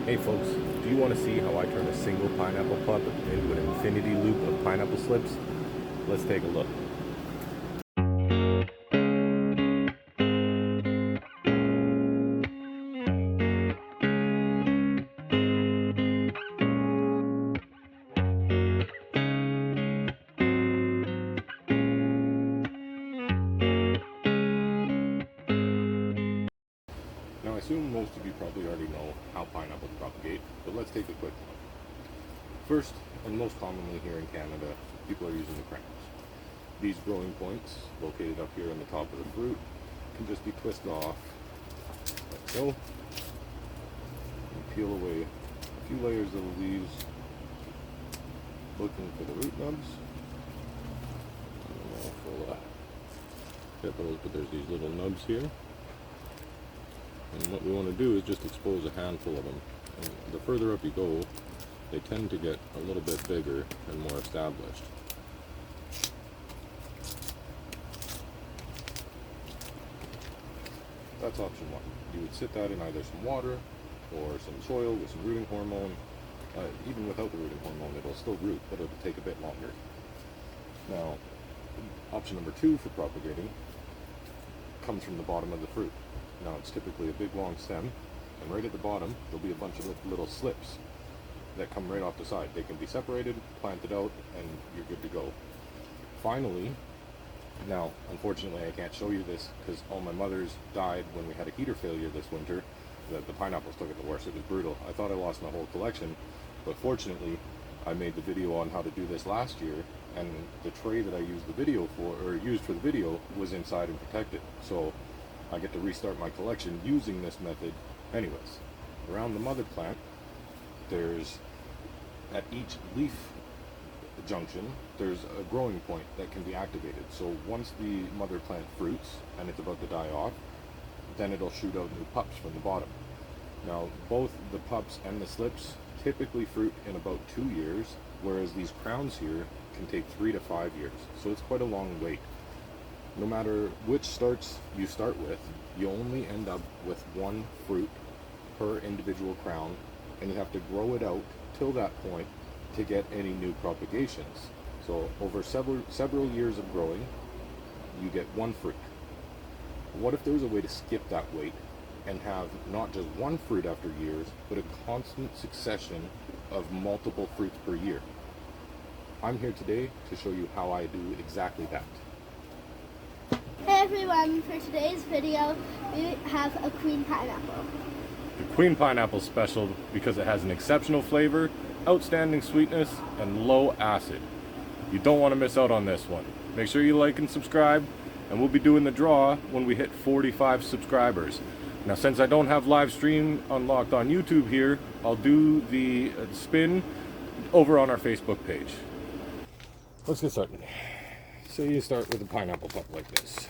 Hey folks, do you want to see how I turn a single pineapple pup into an infinity loop of pineapple slips? Let's take a look. Now I assume most of you probably already know how pineapples propagate, but let's take a quick look. First, and most commonly here in Canada, people are using the crowns. These growing points, located up here on the top of the fruit, can just be twisted off like so, and peel away a few layers of the leaves, looking for the root nubs. Full of petals, but there's these little nubs here. And what we want to do is just expose a handful of them. And the further up you go, they tend to get a little bit bigger and more established. That's option one. You would sit that in either some water or some soil with some rooting hormone. Even without the rooting hormone, it'll still root, but it'll take a bit longer. Now, option number two for propagating comes from the bottom of the fruit. Now it's typically a big long stem, and right at the bottom there'll be a bunch of little slips that come right off the side. They can be separated, planted out, and you're good to go. Finally, now unfortunately I can't show you this because all my mothers died when we had a heater failure this winter. The pineapples took it the worst. It was brutal. I thought I lost my whole collection, but fortunately I made the video on how to do this last year, and the tray that I used for the video was inside and protected. So I get to restart my collection using this method anyways. Around the mother plant, there's, at each leaf junction, there's a growing point that can be activated. So once the mother plant fruits and it's about to die off, then it'll shoot out new pups from the bottom. Now, both the pups and the slips typically fruit in about 2 years, whereas these crowns here can take 3 to 5 years. So it's quite a long wait. No matter which starts you start with, you only end up with one fruit per individual crown, and you have to grow it out till that point to get any new propagations. So over several years of growing, you get one fruit. What if there was a way to skip that wait and have not just one fruit after years, but a constant succession of multiple fruits per year? I'm here today to show you how I do exactly that. Hey everyone, for today's video, we have a queen pineapple. The queen pineapple is special because it has an exceptional flavor, outstanding sweetness, and low acid. You don't want to miss out on this one. Make sure you like and subscribe, and we'll be doing the draw when we hit 45 subscribers. Now, since I don't have live stream unlocked on YouTube here, I'll do the spin over on our Facebook page. Let's get started. Say you start with a pineapple pup like this.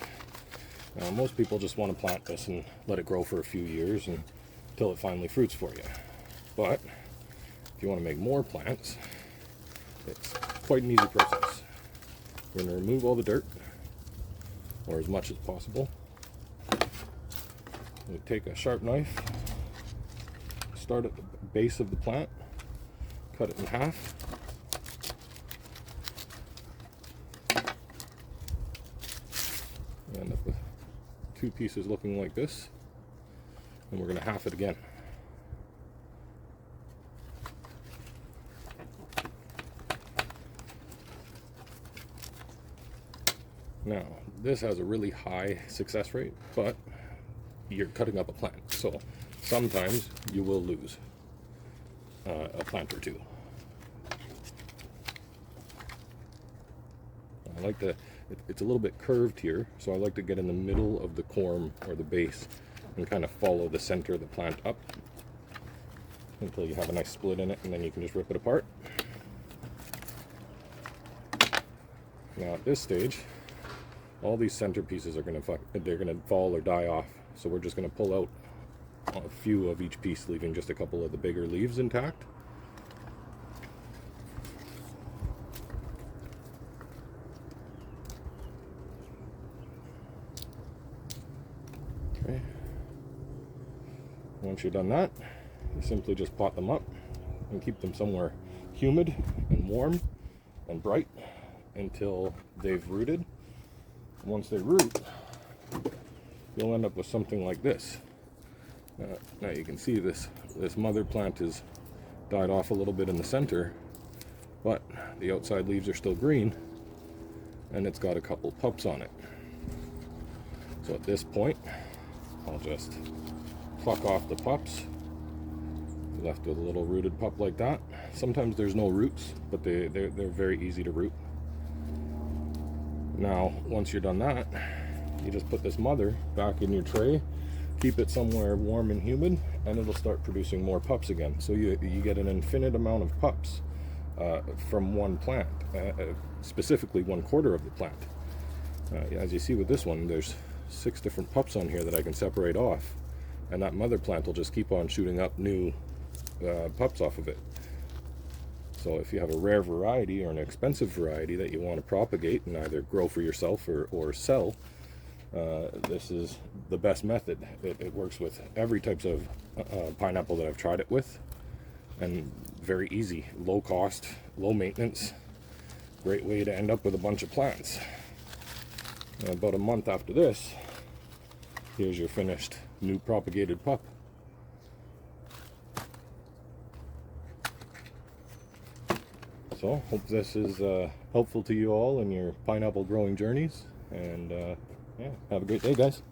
Now, most people just want to plant this and let it grow for a few years until it finally fruits for you. But if you want to make more plants, it's quite an easy process. We're going to remove all the dirt, or as much as possible. We take a sharp knife, start at the base of the plant, cut it in half. End up with two pieces looking like this, and we're going to half it again. Now, this has a really high success rate, but you're cutting up a plant, so sometimes you will lose a plant or two. I like it's a little bit curved here, so I like to get in the middle of the corm or the base and kind of follow the center of the plant up until you have a nice split in it, and then you can just rip it apart. Now at this stage, all these center pieces are going to fall or die off, so we're just going to pull out a few of each piece, leaving just a couple of the bigger leaves intact. Okay. Once you've done that, you simply just pot them up and keep them somewhere humid and warm and bright until they've rooted. Once they root, you'll end up with something like this. Now you can see this mother plant is died off a little bit in the center, but the outside leaves are still green, and it's got a couple pups on it. So at this point, I'll just pluck off the pups. Left with a little rooted pup like that. Sometimes there's no roots, but they're very easy to root. Now, once you're done that, you just put this mother back in your tray, keep it somewhere warm and humid, and it'll start producing more pups again. So you get an infinite amount of pups from one plant, specifically 1/4 of the plant. As you see with this one, there's 6 different pups on here that I can separate off, and that mother plant will just keep on shooting up new pups off of it. So if you have a rare variety or an expensive variety that you want to propagate and either grow for yourself or sell, this is the best method. It works with every types of pineapple that I've tried it with, and very easy, low cost, low maintenance, great way to end up with a bunch of plants. About a month after this, here's your finished new propagated pup. So, hope this is helpful to you all in your pineapple growing journeys, and yeah, have a great day, guys.